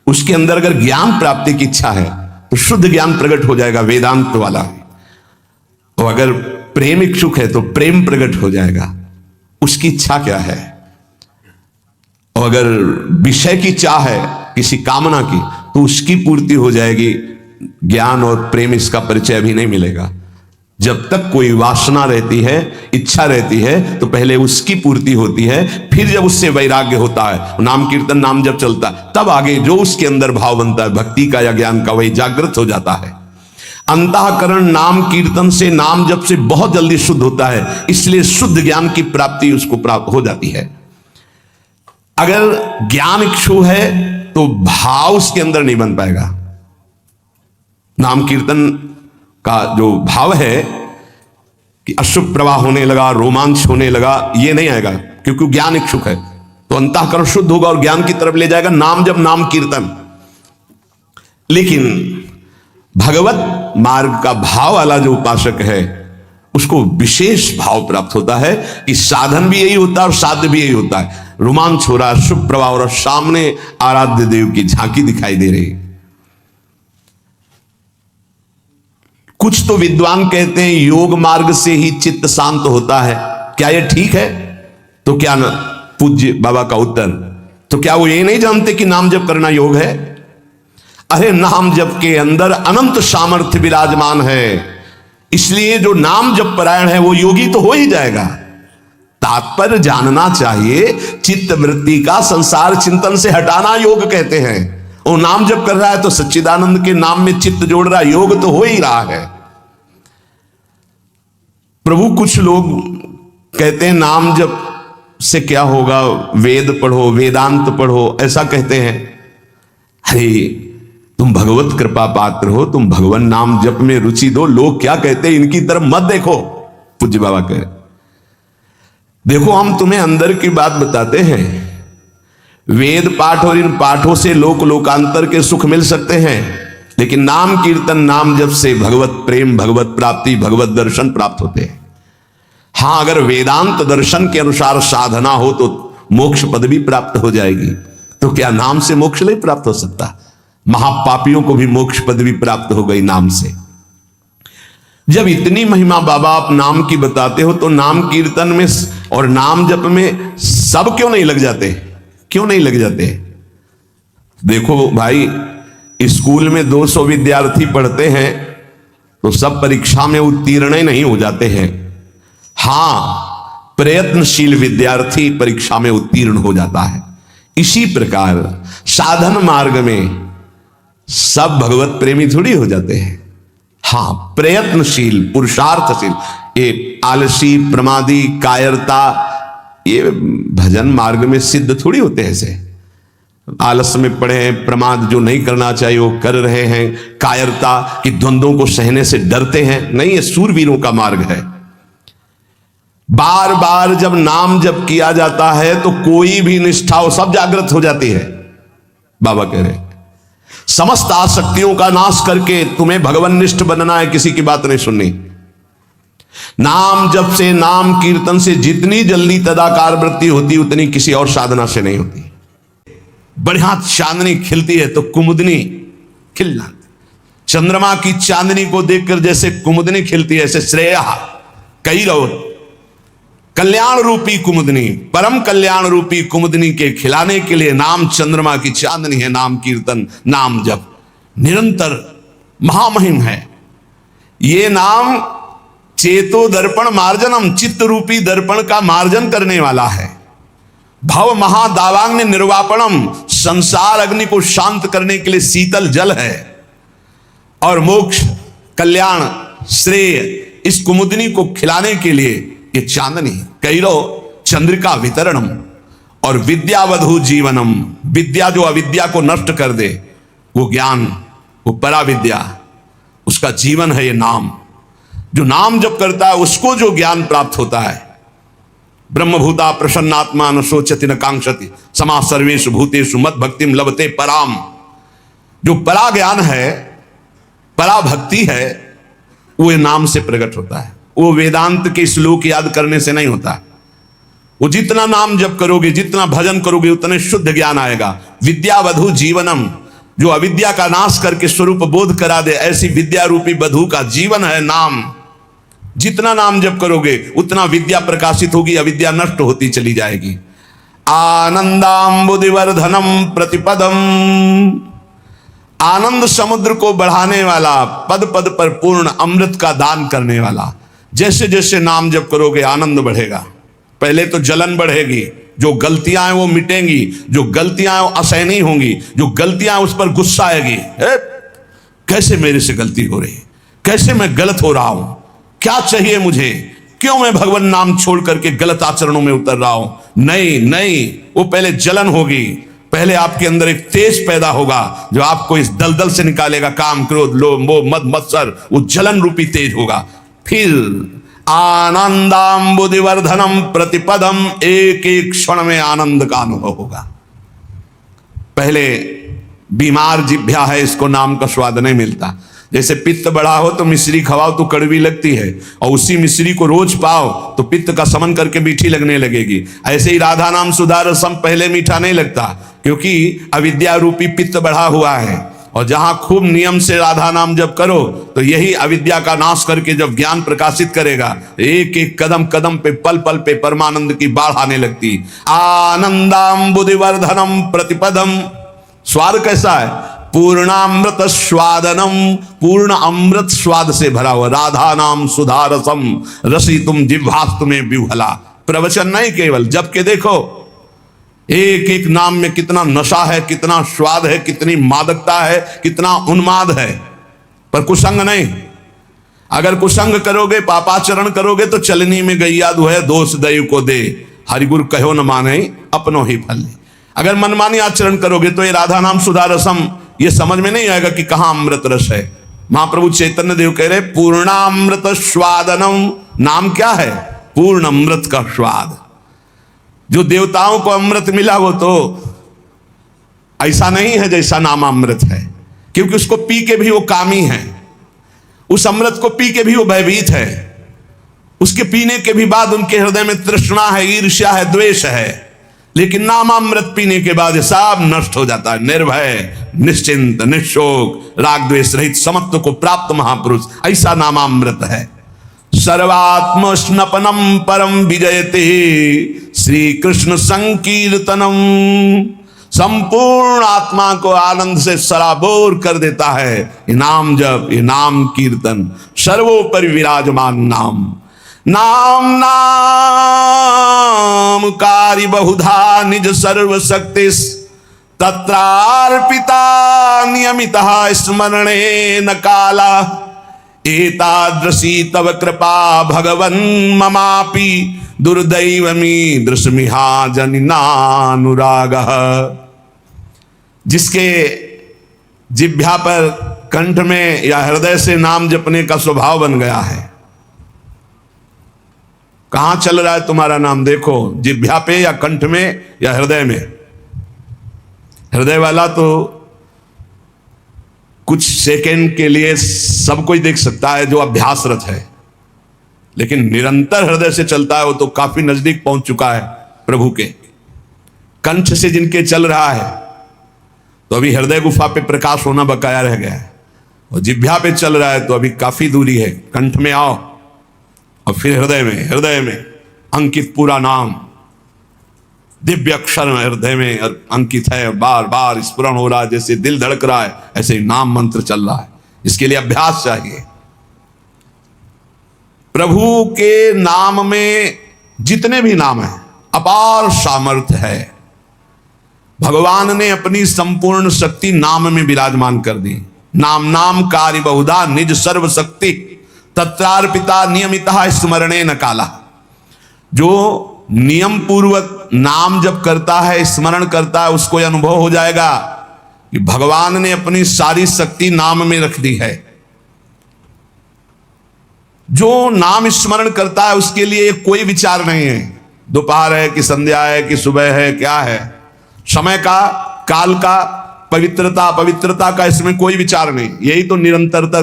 उसके अंदर अगर ज्ञान प्राप्ति की इच्छा है तो शुद्ध ज्ञान प्रकट हो जाएगा, वेदांत वाला। और अगर प्रेम इच्छुक है तो प्रेम प्रकट हो जाएगा, उसकी इच्छा क्या है। और अगर विषय की चाह है, किसी कामना की, तो उसकी पूर्ति हो जाएगी। ज्ञान और प्रेम इसका परिचय अभी नहीं मिलेगा। जब तक कोई वासना रहती है, इच्छा रहती है, तो पहले उसकी पूर्ति होती है, फिर जब उससे वैराग्य होता है, नाम कीर्तन नाम जब चलता है, तब आगे जो उसके अंदर भाव बनता है भक्ति का या ज्ञान का, वही जागृत हो जाता है। अंतःकरण नाम कीर्तन से, नाम जप से बहुत जल्दी शुद्ध होता है, इसलिए शुद्ध ज्ञान की प्राप्ति उसको प्राप्त हो जाती है। अगर ज्ञान इच्छु है तो भाव उसके अंदर नहीं बन पाएगा। नाम कीर्तन का जो भाव है कि अशुभ प्रवाह होने लगा, रोमांच होने लगा, ये नहीं आएगा, क्योंकि ज्ञान इच्छुक है। तो अंतःकरण शुद्ध होगा और ज्ञान की तरफ ले जाएगा नाम जब, नाम कीर्तन। लेकिन भगवत मार्ग का भाव वाला जो उपासक है, उसको विशेष भाव प्राप्त होता है कि साधन भी यही होता है और साध्य भी यही होता है। रोमांच हो रहा है, शुभ प्रवाह हो रहा है, सामने आराध्य देव की झांकी दिखाई दे रही। कुछ तो विद्वान कहते हैं योग मार्ग से ही चित्त शांत होता है। क्या यह ठीक है? तो क्या न पूज्य बाबा का उत्तर, तो क्या वो ये नहीं जानते कि नाम जप करना योग है? अरे नाम जप के अंदर अनंत सामर्थ्य विराजमान है, इसलिए जो नाम जप परायण है वो योगी तो हो ही जाएगा। तात्पर्य जानना चाहिए, चित्त वृत्ति का संसार चिंतन से हटाना योग कहते हैं। वो नाम जप कर रहा है तो सच्चिदानंद के नाम में चित्त जोड़ रहा है, योग तो हो ही रहा है। प्रभु कुछ लोग कहते हैं नाम जप से क्या होगा, वेद पढ़ो, वेदांत पढ़ो, ऐसा कहते हैं। अरे तुम भगवत कृपा पात्र हो, तुम भगवान नाम जप में रुचि दो, लोग क्या कहते हैं इनकी तरफ मत देखो। पूज्य बाबा कहे, देखो हम तुम्हें अंदर की बात बताते हैं। वेद पाठ और इन पाठों से लोक लोकांतर के सुख मिल सकते हैं, लेकिन नाम कीर्तन नाम जप से भगवत प्रेम, भगवत प्राप्ति, भगवत दर्शन प्राप्त होते हैं। हां, अगर वेदांत दर्शन के अनुसार साधना हो तो मोक्ष पदवी प्राप्त हो जाएगी। तो क्या नाम से मोक्ष नहीं प्राप्त हो सकता? महापापियों को भी मोक्ष पदवी प्राप्त हो गई नाम से। जब इतनी महिमा बाबा आप नाम की बताते हो, तो नाम कीर्तन में और नाम जप में सब क्यों नहीं लग जाते? क्यों नहीं लग जाते? देखो भाई, स्कूल में 200 विद्यार्थी पढ़ते हैं तो सब परीक्षा में उत्तीर्ण ही नहीं हो जाते हैं। हां, प्रयत्नशील विद्यार्थी परीक्षा में उत्तीर्ण हो जाता है। इसी प्रकार साधन मार्ग में सब भगवत प्रेमी थोड़ी हो जाते हैं। हां, प्रयत्नशील, पुरुषार्थशील, ये आलसी, प्रमादी, कायरता, ये भजन मार्ग में सिद्ध थोड़ी होते हैं। ऐसे आलस में पड़े हैं, प्रमाद जो नहीं करना चाहिए वो कर रहे हैं, कायरता कि द्वंद्वों को सहने से डरते हैं, नहीं, ये सूरवीरों का मार्ग है। बार बार जब नाम जप किया जाता है तो कोई भी निष्ठा हो सब जागृत हो जाती है। बाबा कह रहे समस्त आसक्तियों का नाश करके तुम्हें भगवननिष्ठ बनना है, किसी की बात नहीं सुननी। नाम जप से, नाम कीर्तन से जितनी जल्दी तदाकार वृत्ति होती उतनी किसी और साधना से नहीं होती। बढ़िया चांदनी खिलती है तो कुमुदनी खिल जाती। चंद्रमा की चांदनी को देखकर जैसे कुमुदनी खिलती है, ऐसे श्रेया कई रहो कल्याण रूपी कुमुदनी, परम कल्याण रूपी कुमुदनी के खिलाने के लिए नाम चंद्रमा की चांदनी है। नाम कीर्तन, नाम जप निरंतर महामहिम है। ये नाम चेतो दर्पण मार्जनम, चित्त रूपी दर्पण का मार्जन करने वाला है। भव महादावाग्नि निर्वापणम, संसार अग्नि को शांत करने के लिए शीतल जल है। और मोक्ष, कल्याण, श्रेय इस कुमुदनी को खिलाने के लिए ये चांदनी। कैरो चंद्रिका वितरणम, और विद्यावधु जीवनम, विद्या जो अविद्या को नष्ट कर दे, वो ज्ञान, वो पराविद्या, उसका जीवन है ये नाम। जो नाम जप करता है उसको जो ज्ञान प्राप्त होता है। ब्रह्मभूता प्रसन्नात्मा न शोचति न कांक्षति समा सर्वेषु भूतेषु मद भक्तिम लभते पराम। जो परा ज्ञान है, परा भक्ति है, वो नाम से प्रकट होता है। वो वेदांत के श्लोक याद करने से नहीं होता। वो जितना नाम जप करोगे, जितना भजन करोगे, उतने शुद्ध ज्ञान आएगा। विद्यावधु जीवनम, जो अविद्या का नाश करके स्वरूप बोध करा दे, ऐसी विद्या रूपी वधु का जीवन है नाम। जितना नाम जप करोगे उतना विद्या प्रकाशित होगी, अविद्या नष्ट होती चली जाएगी। आनंदाम्बुदिवर्धनम प्रतिपदम, आनंद समुद्र को बढ़ाने वाला, पद पद पर पूर्ण अमृत का दान करने वाला। जैसे जैसे नाम जप करोगे आनंद बढ़ेगा। पहले तो जलन बढ़ेगी, जो गलतियां हैं वो मिटेंगी, जो गलतियां हैं वो असहनीय होंगी, जो गलतियां हैं उस पर गुस्सा आएगी। कैसे मेरे से गलती हो रही है, कैसे मैं गलत हो रहा हूं, क्या चाहिए मुझे, क्यों मैं भगवान नाम छोड़ करके गलत आचरणों में उतर रहा हूं। नहीं नहीं, वो पहले जलन होगी, पहले आपके अंदर एक तेज पैदा होगा जो आपको इस दलदल से निकालेगा। काम, क्रोध, लोभ, मोह, मद, मत्सर, वो जलन रूपी तेज होगा। फिर आनंदाम्बुदिवर्धनम प्रतिपदम, एक एक क्षण में आनंद का अनुभव होगा। पहले बीमार जिह्वा है, इसको नाम का स्वाद नहीं मिलता। जैसे पित्त बढ़ा हो तो मिश्री खवाओ तो कड़वी लगती है, और उसी मिश्री को रोज पाओ तो पित्त का समन करके मीठी लगने लगेगी। ऐसे ही राधा नाम सुधा रसम पहले मीठा नहीं लगता, क्योंकि अविद्या रूपी पित्त बढ़ा हुआ है। और जहां खूब नियम से राधा नाम जब करो तो यही अविद्या का नाश करके जब ज्ञान प्रकाशित करेगा, एक एक कदम कदम पे, पल पल पे परमानंद की बाढ़ आने लगती। आनंदाम्बुदिवर्धनम प्रतिपदम, स्वाद कैसा है? पूर्णामृत स्वादनम, पूर्ण अमृत स्वाद से भरा हुआ। राधा नाम सुधा रसम रसी तुम जिह्वास्तु में विह्वला। प्रवचन नहीं केवल, जबकि देखो एक एक नाम में कितना नशा है, कितना स्वाद है, कितनी मादकता है, कितना उन्माद है। पर कुसंग नहीं। अगर कुसंग करोगे, पापाचरण करोगे तो चलनी में गैया दुहे, दोष दैव को दे, हरिगुरु कहो न माने अपनों ही फल ले। अगर मनमानी आचरण करोगे तो ये राधा नाम सुधा रसम ये समझ में नहीं आएगा कि कहां अमृत रस है। महाप्रभु चैतन्य देव कह रहे पूर्णामृत स्वादनम। नाम क्या है? पूर्ण अमृत का स्वाद। जो देवताओं को अमृत मिला वो तो ऐसा नहीं है जैसा नाम अमृत है, क्योंकि उसको पी के भी वो कामी है, उस अमृत को पी के भी वो भयभीत है, उसके पीने के भी बाद उनके हृदय में तृष्णा है, ईर्ष्या है, द्वेष है। लेकिन नामामृत पीने के बाद ये सब नष्ट हो जाता है। निर्भय, निश्चिंत, निशोक, राग द्वेष रहित समत्व को प्राप्त महापुरुष, ऐसा नामामृत है। सर्वात्म स्नपनम परम विजयते श्री कृष्ण संकीर्तनम। संपूर्ण आत्मा को आनंद से सराबोर कर देता है ये नाम जप, ये नाम कीर्तन। सर्वोपरि विराजमान नाम। नाम नाम कारी बहुधा निज सर्वशक्ति तत्रार्पिता नियमितः स्मरणे न काला। एतादृशी तव कृपा भगवन् ममापि दुर्दैवमी दृश्मिहा जनिनानुरागः। जिसके जिह्वा पर, कंठ में या हृदय से नाम जपने का स्वभाव बन गया है। कहां चल रहा है तुम्हारा नाम? देखो, जिह्वा पे या कंठ में या हृदय में। हृदय वाला तो कुछ सेकंड के लिए सब कोई देख सकता है जो अभ्यासरत है, लेकिन निरंतर हृदय से चलता है वो तो काफी नजदीक पहुंच चुका है प्रभु के। कंठ से जिनके चल रहा है तो अभी हृदय गुफा पे प्रकाश होना बकाया रह गया है, और जिह्वा पे चल रहा है तो अभी काफी दूरी है। कंठ में आओ और फिर हृदय में अंकित पूरा नाम, दिव्य अक्षर में हृदय में अंकित है, बार बार स्मरण हो रहा है, जैसे दिल धड़क रहा है ऐसे ही नाम मंत्र चल रहा है। इसके लिए अभ्यास चाहिए। प्रभु के नाम में जितने भी नाम हैं अपार सामर्थ्य है। भगवान ने अपनी संपूर्ण शक्ति नाम में विराजमान कर दी। नाम नाम कार्य बहुधा निज सर्व शक्ति तत्रार्पिता नियमिता स्मरणे न काला। जो नियम पूर्वक नाम जप करता है, स्मरण करता है, उसको अनुभव हो जाएगा कि भगवान ने अपनी सारी शक्ति नाम में रख दी है। जो नाम स्मरण करता है उसके लिए कोई विचार नहीं है, दोपहर है कि संध्या है कि सुबह है, क्या है, समय का, काल का, पवित्रता का इसमें कोई विचार नहीं। यही तो निरंतरता,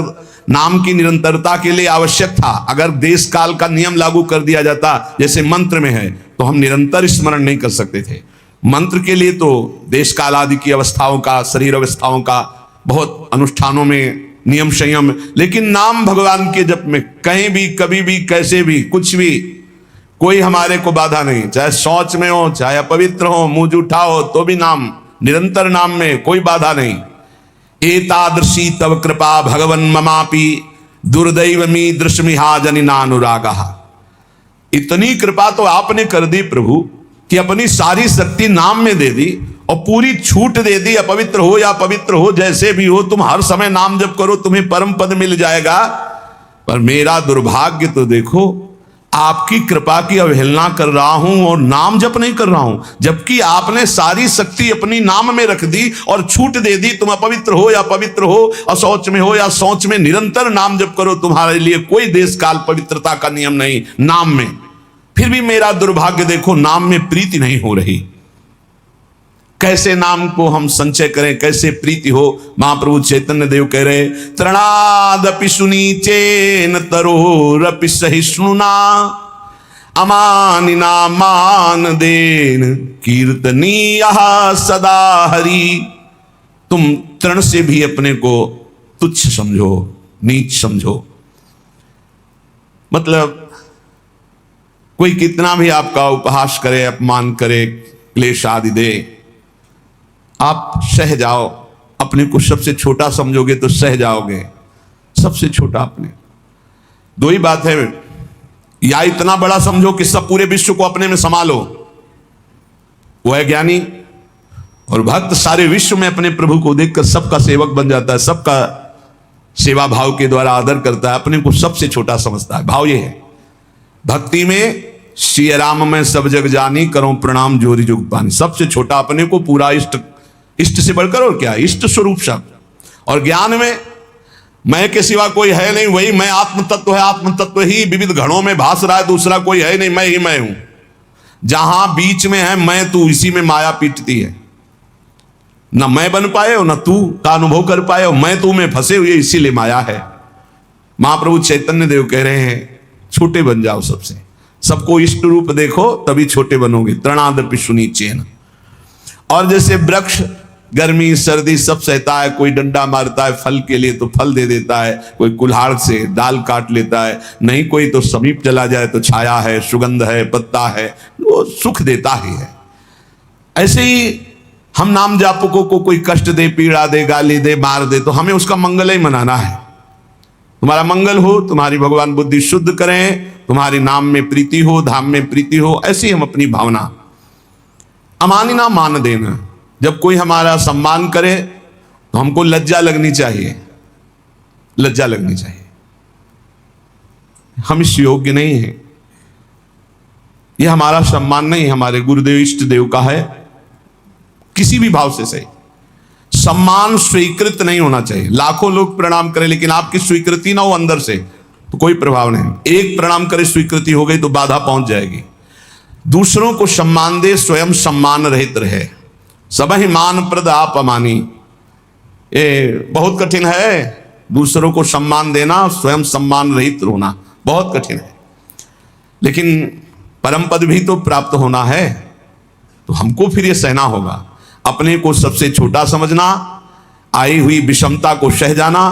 नाम की निरंतरता के लिए आवश्यक था। अगर देश काल का नियम लागू कर दिया जाता जैसे मंत्र में है तो हम निरंतर स्मरण नहीं कर सकते थे। मंत्र के लिए तो देश काल आदि की अवस्थाओं का, शरीर अवस्थाओं का बहुत अनुष्ठानों में नियम संयम, लेकिन नाम भगवान के जप में कहीं भी, कभी भी, कैसे भी, कुछ भी, कोई हमारे को बाधा नहीं। चाहे शौच में हो, चाहे अपवित्र हो, मुंह जूठा हो, तो भी नाम, निरंतर नाम में कोई बाधा नहीं। एतादृशी तव कृपा भगवन् ममापि दुर्दैवमी दृश्मिहा जनिनानुरागा। इतनी कृपा तो आपने कर दी प्रभु कि अपनी सारी शक्ति नाम में दे दी और पूरी छूट दे दी। अपवित्र हो या पवित्र हो, जैसे भी हो, तुम हर समय नाम जप करो, तुम्हें परम पद मिल जाएगा। पर मेरा दुर्भाग्य तो देखो, आपकी कृपा की अवहेलना कर रहा हूं और नाम जप नहीं कर रहा हूं, जबकि आपने सारी शक्ति अपनी नाम में रख दी और छूट दे दी। तुम अपवित्र हो या पवित्र हो, अशौच में हो या शौच में, निरंतर नाम जप करो, तुम्हारे लिए कोई देश काल पवित्रता का नियम नहीं नाम में। फिर भी मेरा दुर्भाग्य देखो, नाम में प्रीति नहीं हो रही। कैसे नाम को हम संचय करें, कैसे प्रीति हो। महाप्रभु चैतन्य देव कह रहे, तृणादपि सुनीचेन तरोरपि सहिष्णुना अमानिना मान देन कीर्तनीयः सदा हरि। तुम तृण से भी अपने को तुच्छ समझो, नीच समझो। मतलब कोई कितना भी आपका उपहास करे, अपमान करे, क्लेश आदि दे, आप सह जाओ। अपने को सबसे छोटा समझोगे तो सह जाओगे, सबसे छोटा अपने। दो ही बात है, या इतना बड़ा समझो कि सब पूरे विश्व को अपने में संभालो, वो है ज्ञानी। और भक्त सारे विश्व में अपने प्रभु को देखकर सबका सेवक बन जाता है, सबका सेवा भाव के द्वारा आदर करता है, अपने को सबसे छोटा समझता है। भाव ये है भक्ति में, श्री राम में सब जग जानी, करो प्रणाम जोरी जुग पानी। सबसे छोटा अपने को, पूरा इष्ट से बढ़कर और क्या, इष्ट स्वरूप शब्द। और ज्ञान में मैं के सिवा कोई है नहीं, वही मैं आत्म तत्व है, आत्म तत्व ही विविध घड़ों में भास रहा है, दूसरा कोई है नहीं, मैं ही मैं हूं। जहां बीच में है मैं तू, इसी में माया पीटती है। न मैं बन पाए हो, न तू का अनुभव कर पाए हो, मैं तू में फंसे हुए, इसीलिए माया है। महाप्रभु चैतन्य देव कह रहे हैं, छोटे बन जाओ सबसे, सबको इष्ट रूप देखो, तभी छोटे बनोगे। तृणादपि सुनीचेन। और जैसे वृक्ष गर्मी सर्दी सब सहता है, कोई डंडा मारता है फल के लिए तो फल दे देता है, कोई कुल्हाड़ से डाल काट लेता है, नहीं कोई तो समीप चला जाए तो छाया है, सुगंध है, पत्ता है, वो सुख देता ही है। ऐसे ही हम नाम जापकों को कोई कष्ट दे, पीड़ा दे, गाली दे, मार दे, तो हमें उसका मंगल ही मनाना है। तुम्हारा मंगल हो, तुम्हारी भगवान बुद्धि शुद्ध करें, तुम्हारे नाम में प्रीति हो, धाम में प्रीति हो, ऐसी हम अपनी भावना। अमानिना मान देना, जब कोई हमारा सम्मान करे तो हमको लज्जा लगनी चाहिए, लज्जा लगनी चाहिए। हम इस योग्य नहीं हैं, यह हमारा सम्मान नहीं, हमारे गुरुदेव इष्ट देव का है। किसी भी भाव से सही, सम्मान स्वीकृत नहीं होना चाहिए। लाखों लोग प्रणाम करें लेकिन आपकी स्वीकृति ना हो अंदर से तो कोई प्रभाव नहीं। एक प्रणाम करे स्वीकृति हो गई तो बाधा पहुंच जाएगी। दूसरों को सम्मान दे, स्वयं सम्मान रहित रहे। सब ही मान प्रद आप अमानी। ये बहुत कठिन है। दूसरों को सम्मान देना, स्वयं सम्मान रहित होना बहुत कठिन है। लेकिन परम पद भी तो प्राप्त होना है, तो हमको फिर ये सहना होगा। अपने को सबसे छोटा समझना, आई हुई विषमता को सह जाना,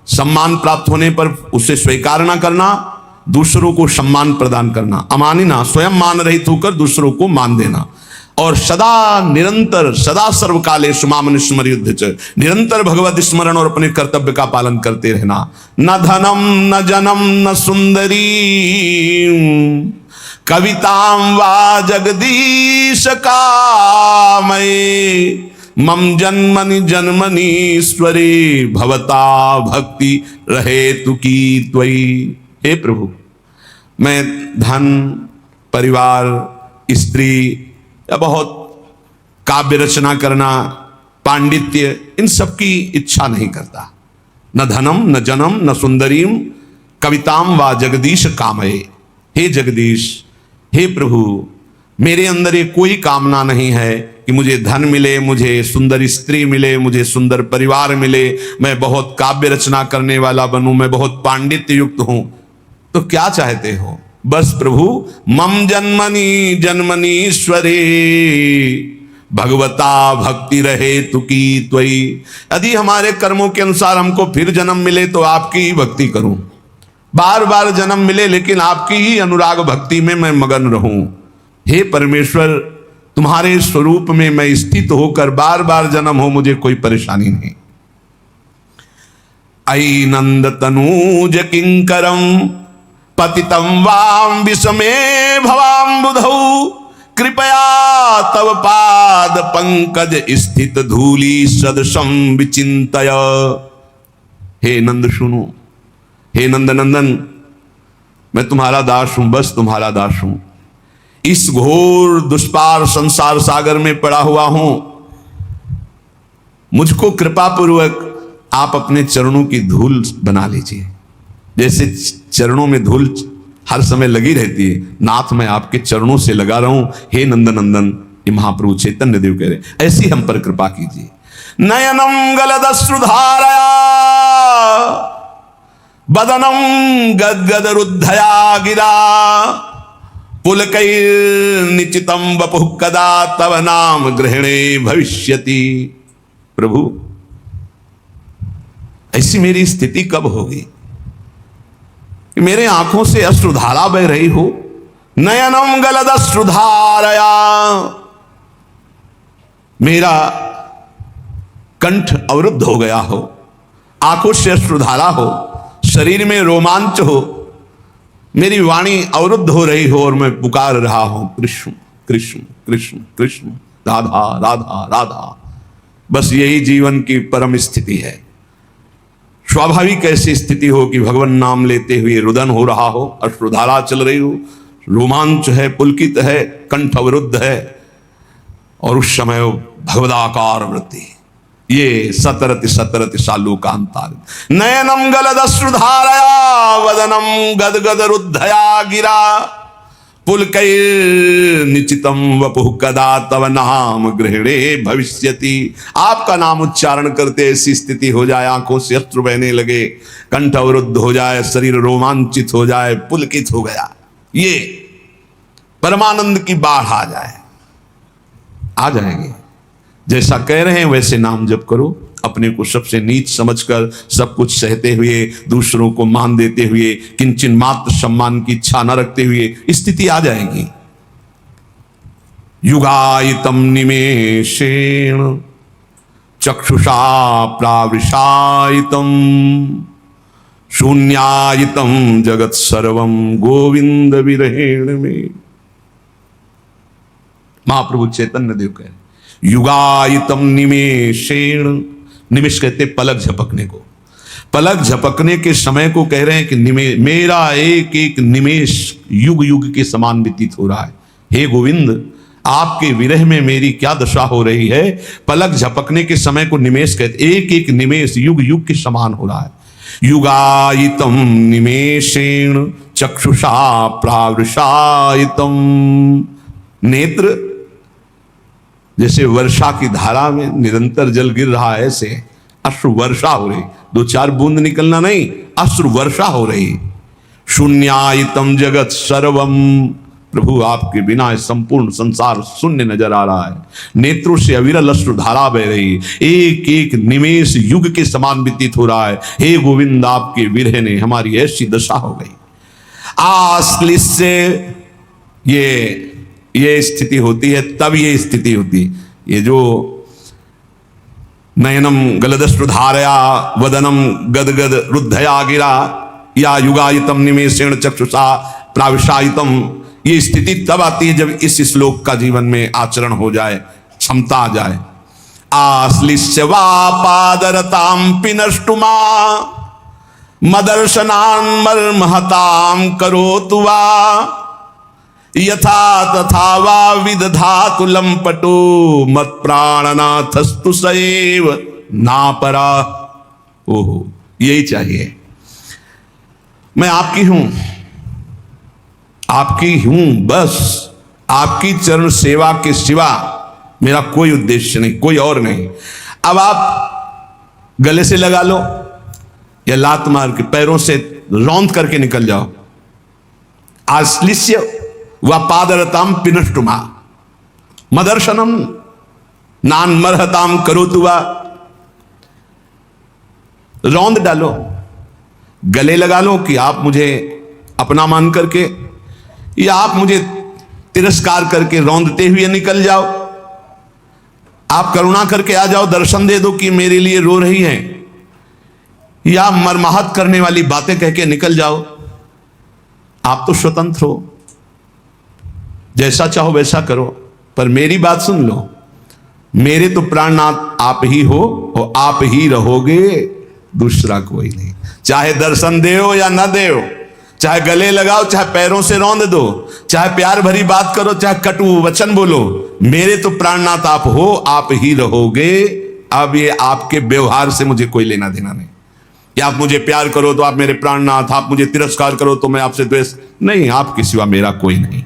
सम्मान प्राप्त होने पर उसे स्वीकार न करना, दूसरों को सम्मान प्रदान करना, अमानिना, स्वयं मान रहित होकर दूसरों को मान देना, और सदा निरंतर सदा सर्वकाले सुमामन स्मर युद्ध च, निरंतर भगवत स्मरण और अपने कर्तव्य का पालन करते रहना। न धनम न जनम न सुंदरी कविताम वा जगदीश कामये, मम जन्मनि जन्मनीश्वरे भवता भक्ति रहे तुकी त्वयि। हे प्रभु, मैं धन, परिवार, स्त्री या बहुत काव्य रचना करना, पांडित्य, इन सब की इच्छा नहीं करता। न धनम न जनम न सुंदरीम कविताम वा जगदीश कामये। हे जगदीश, हे प्रभु, मेरे अंदर ये कोई कामना नहीं है कि मुझे धन मिले, मुझे सुंदर स्त्री मिले, मुझे सुंदर परिवार मिले, मैं बहुत काव्य रचना करने वाला बनूं, मैं बहुत पांडित्य युक्त हूं। तो क्या चाहते हो? बस प्रभु, मम जन्मनि जन्मनीश्वरे भगवता भक्ति रहे तुकी त्वयि। यदि हमारे कर्मों के अनुसार हमको फिर जन्म मिले तो आपकी ही भक्ति करूं, बार बार जन्म मिले लेकिन आपकी ही अनुराग भक्ति में मैं मगन रहूं। हे परमेश्वर, तुम्हारे स्वरूप में मैं स्थित होकर बार बार जन्म हो, मुझे कोई परेशानी नहीं। आई नंद तनूज किंकरम पतितम वाम विषमे भवाम बुधौ, कृपया तव पाद पंकज स्थित धूली सदृशम विचिंतय। हे नंद सुनो, हे नंद नंदन, मैं तुम्हारा दास हूं, बस तुम्हारा दास हूं। इस घोर दुष्पार संसार सागर में पड़ा हुआ हूं। मुझको कृपा पूर्वक आप अपने चरणों की धूल बना लीजिए। जैसे चरणों में धूल हर समय लगी रहती है, नाथ मैं आपके चरणों से लगा रहा हूं। हे नंद नंदन, ये महाप्रभु चैतन्य देव कह रहे, ऐसी हम पर कृपा कीजिए। नयनम गलदश्रुधारया बदनम गदगद रुद्धया गिरा, पुलकैर्निचितम वपुः कदा तव नाम ग्रहणे भविष्यति। प्रभु, ऐसी मेरी स्थिति कब होगी कि मेरे आंखों से अश्रुधारा बह रही हो? नयनम गलदश्रुधारया, मेरा कंठ अवरुद्ध हो गया हो, आंखों से अश्रुधारा हो, शरीर में रोमांच हो, मेरी वाणी अवरुद्ध हो रही हो और मैं पुकार रहा हूं कृष्ण कृष्ण कृष्ण कृष्ण, राधा राधा राधा। बस यही जीवन की परम स्थिति है। स्वाभाविक ऐसी स्थिति हो कि भगवान नाम लेते हुए रुदन हो रहा हो, अश्रुधारा चल रही हो, रोमांच है, पुलकित है, कंठ अवरुद्ध है, और उस समय भगवदाकार वृत्ति, ये सतरति सतरति सालूकांतार। नयनम गलदश्रुधारया वदनम गदगद रुद्धया गिरा, पुलकैर्निचितम वपुः कदा तव नाम गृहणे भविष्यति। आपका नाम उच्चारण करते ऐसी स्थिति हो जाए, आंखों से अश्रु बहने लगे, कंठ अवरुद्ध हो जाए, शरीर रोमांचित हो जाए, पुलकित हो गया, ये परमानंद की बाढ़ आ जाए, आ जाएंगे। जैसा कह रहे हैं वैसे नाम जप करो। अपने को सबसे नीच समझकर सब कुछ सहते हुए, दूसरों को मान देते हुए, किंचन मात्र सम्मान की इच्छा न रखते हुए स्थिति आ जाएगी। युगायितम निमेषेण चक्षुषा प्रावृषायितम, शून्यायितम जगत सर्वम गोविंद विरहेण में। महाप्रभु चैतन्य देव कह रहे युगायितम निमेषेण, निमेष कहते पलक झपकने को, पलक झपकने के समय को कह रहे हैं कि मेरा एक एक निमेष युग युग के समान व्यतीत हो रहा है। हे गोविंद, आपके विरह में मेरी क्या दशा हो रही है। पलक झपकने के समय को निमेष कहते, एक एक निमेष युग युग के समान हो रहा है। युगायितम निमेषेण चक्षुषा प्रावृषायितम, नेत्र जैसे वर्षा की धारा में निरंतर जल गिर रहा है, ऐसे अश्रु वर्षा हो रही, दो चार बूंद निकलना नहीं, अश्रु वर्षा हो रही। शून्यायतम जगत सर्वम, प्रभु आपके बिना संपूर्ण संसार शून्य नजर आ रहा है। नेत्रों से अविरल अश्रु धारा बह रही, एक एक निमेष युग के समान व्यतीत हो रहा है। हे गोविंद, आपके विरह ने हमारी ऐसी दशा हो गई। आश्लिष से ये स्थिति होती है, तब ये स्थिति होती है। ये जो नयनम गलदश्रुधारया वदनम गदगद रुद्धया गिरा या युगायतम निमेषेण चक्षुषा प्राविशायितम, ये स्थिति तब आती है जब इस श्लोक का जीवन में आचरण हो जाए, क्षमता आ जाए। आश्लिष्य वा पादरताम पिनष्टुमा मदर्शनान् मर्महताम करोतु वा यथा तथा वा विदधातु लंपटो मत प्राणनाथस्तु सएव नापरा। ओहो, यही चाहिए। मैं आपकी हूं, आपकी हूं, बस आपकी चरण सेवा के सिवा मेरा कोई उद्देश्य नहीं, कोई और नहीं। अब आप गले से लगा लो या लात मार के पैरों से रौंद करके निकल जाओ। आश्लिष्य व पादरताम पिनष्टुमा मदर्शनम नान मरहताम करोतु वा, रौंद डालो, गले लगा लो कि आप मुझे अपना मान करके या आप मुझे तिरस्कार करके रौंदते हुए निकल जाओ। आप करुणा करके आ जाओ, दर्शन दे दो कि मेरे लिए रो रही हैं, या मरमाहत करने वाली बातें कह के निकल जाओ। आप तो स्वतंत्र हो, जैसा चाहो वैसा करो, पर मेरी बात सुन लो। मेरे तो प्राणनाथ आप ही हो और आप ही रहोगे, दूसरा कोई नहीं। चाहे दर्शन देओ या न देओ, चाहे गले लगाओ, चाहे पैरों से रौंद दो, चाहे प्यार भरी बात करो, चाहे कटु वचन बोलो, मेरे तो प्राणनाथ आप हो, आप ही रहोगे। अब ये आपके व्यवहार से मुझे कोई लेना देना नहीं कि आप मुझे प्यार करो तो आप मेरे प्राणनाथ, आप मुझे तिरस्कार करो तो मैं आपसे द्वेष नहीं। आपके सिवा मेरा कोई नहीं।